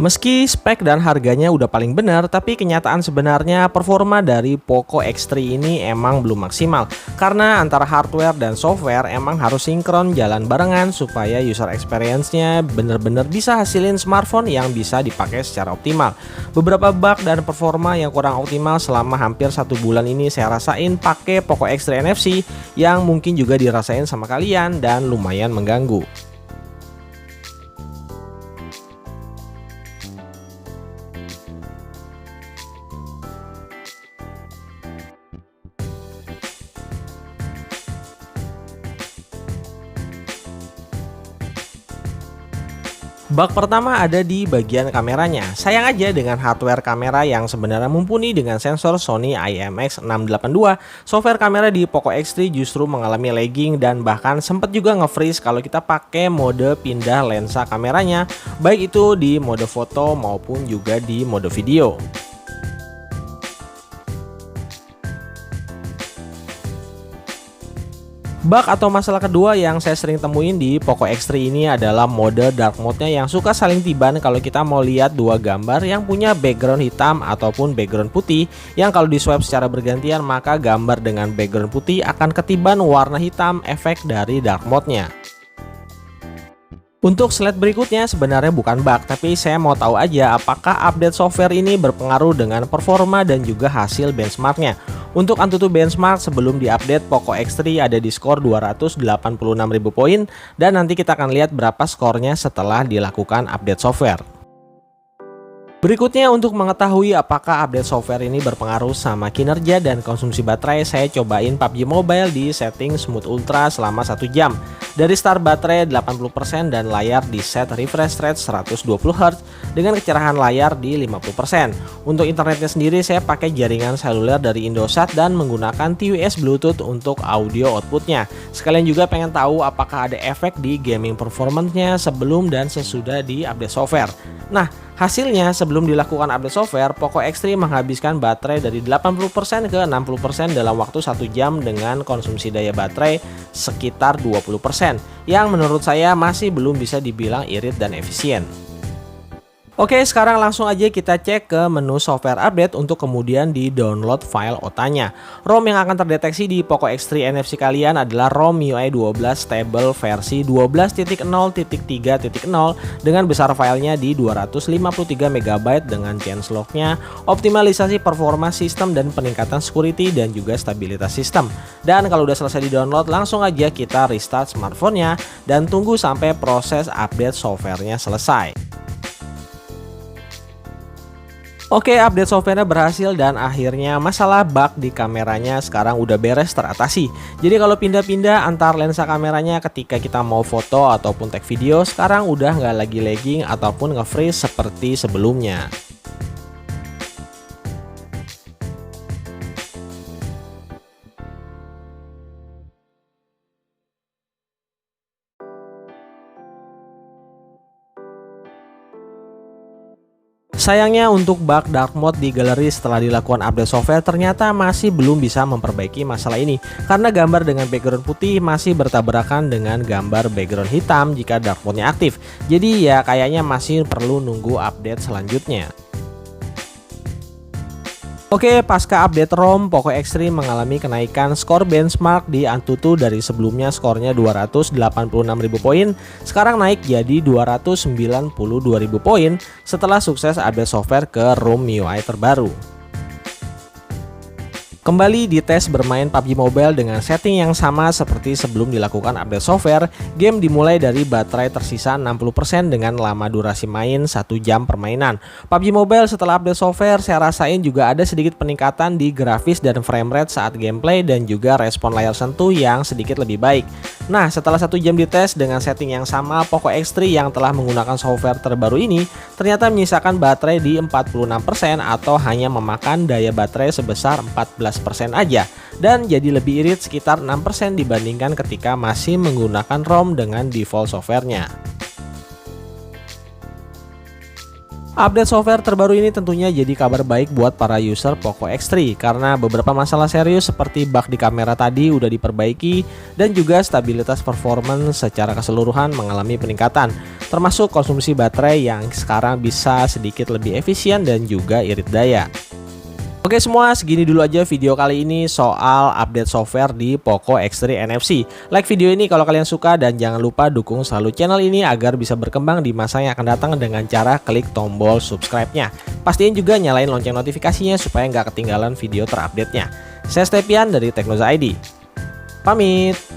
Meski spek dan harganya udah paling benar, tapi kenyataan sebenarnya performa dari Poco X3 ini emang belum maksimal. Karena antara hardware dan software emang harus sinkron jalan barengan supaya user experience-nya bener-bener bisa hasilin smartphone yang bisa dipakai secara optimal. Beberapa bug dan performa yang kurang optimal selama hampir 1 bulan ini saya rasain pakai Poco X3 NFC yang mungkin juga dirasain sama kalian dan lumayan mengganggu. Bug pertama ada di bagian kameranya. Sayang aja dengan hardware kamera yang sebenarnya mumpuni dengan sensor Sony IMX682, software kamera di Poco X3 justru mengalami lagging dan bahkan sempat juga nge-freeze kalau kita pakai mode pindah lensa kameranya, baik itu di mode foto maupun juga di mode video. Bug atau masalah kedua yang saya sering temuin di Poco X3 ini adalah mode dark mode-nya yang suka saling tiban kalau kita mau lihat dua gambar yang punya background hitam ataupun background putih, yang kalau di swipe secara bergantian maka gambar dengan background putih akan ketiban warna hitam efek dari dark mode-nya. Untuk slide berikutnya sebenarnya bukan bug, tapi saya mau tahu aja apakah update software ini berpengaruh dengan performa dan juga hasil benchmarknya. Untuk AnTuTu benchmark sebelum diupdate Poco X3 ada di skor 286.000 poin, dan nanti kita akan lihat berapa skornya setelah dilakukan update software. Berikutnya, untuk mengetahui apakah update software ini berpengaruh sama kinerja dan konsumsi baterai, saya cobain PUBG Mobile di setting Smooth Ultra selama 1 jam. Dari start baterai 80% dan layar di set refresh rate 120Hz dengan kecerahan layar di 50%. Untuk internetnya sendiri saya pakai jaringan seluler dari Indosat dan menggunakan TWS Bluetooth untuk audio outputnya. Sekalian juga pengen tahu apakah ada efek di gaming performance-nya sebelum dan sesudah di update software. Nah, hasilnya sebelum dilakukan update software, Poco X3 menghabiskan baterai dari 80% ke 60% dalam waktu 1 jam dengan konsumsi daya baterai sekitar 20%, yang menurut saya masih belum bisa dibilang irit dan efisien. Oke, sekarang langsung aja kita cek ke menu software update untuk kemudian di-download file OTA-nya. ROM yang akan terdeteksi di Poco X3 NFC kalian adalah ROM MIUI 12 stable versi 12.0.3.0 dengan besar filenya di 253 MB dengan changelog-nya, optimalisasi performa sistem dan peningkatan security dan juga stabilitas sistem. Dan kalau udah selesai di-download, langsung aja kita restart smartphone-nya dan tunggu sampai proses update software-nya selesai. Oke, update softwarenya berhasil dan akhirnya masalah bug di kameranya sekarang udah beres teratasi. Jadi kalau pindah-pindah antar lensa kameranya ketika kita mau foto ataupun tag video, sekarang udah nggak lagi lagging ataupun nge-freeze seperti sebelumnya. Sayangnya untuk bug dark mode di galeri setelah dilakukan update software ternyata masih belum bisa memperbaiki masalah ini, karena gambar dengan background putih masih bertabrakan dengan gambar background hitam jika dark mode-nya aktif. Jadi ya kayaknya masih perlu nunggu update selanjutnya. Oke, pasca update ROM, Poco X3 mengalami kenaikan skor benchmark di AnTuTu dari sebelumnya skornya 286.000 poin, sekarang naik jadi 292.000 poin setelah sukses update software ke ROM MIUI terbaru. Kembali dites bermain PUBG Mobile dengan setting yang sama seperti sebelum dilakukan update software. Game dimulai dari baterai tersisa 60% dengan lama durasi main 1 jam permainan. PUBG Mobile setelah update software saya rasain juga ada sedikit peningkatan di grafis dan frame rate saat gameplay dan juga respon layar sentuh yang sedikit lebih baik. Nah, setelah 1 jam dites dengan setting yang sama, Poco X3 yang telah menggunakan software terbaru ini ternyata menyisakan baterai di 46% atau hanya memakan daya baterai sebesar 14% aja, dan jadi lebih irit sekitar 6% dibandingkan ketika masih menggunakan ROM dengan default softwarenya. Update software terbaru ini tentunya jadi kabar baik buat para user Poco X3 karena beberapa masalah serius seperti bug di kamera tadi udah diperbaiki dan juga stabilitas performance secara keseluruhan mengalami peningkatan. termasuk konsumsi baterai yang sekarang bisa sedikit lebih efisien dan juga irit daya. Oke semua, segini dulu aja video kali ini soal update software di Poco X3 NFC. Like video ini kalau kalian suka dan jangan lupa dukung selalu channel ini agar bisa berkembang di masa yang akan datang dengan cara klik tombol subscribe-nya. Pastiin juga nyalain lonceng notifikasinya supaya nggak ketinggalan video terupdate-nya. Saya Stepian dari Teknoza ID. Pamit!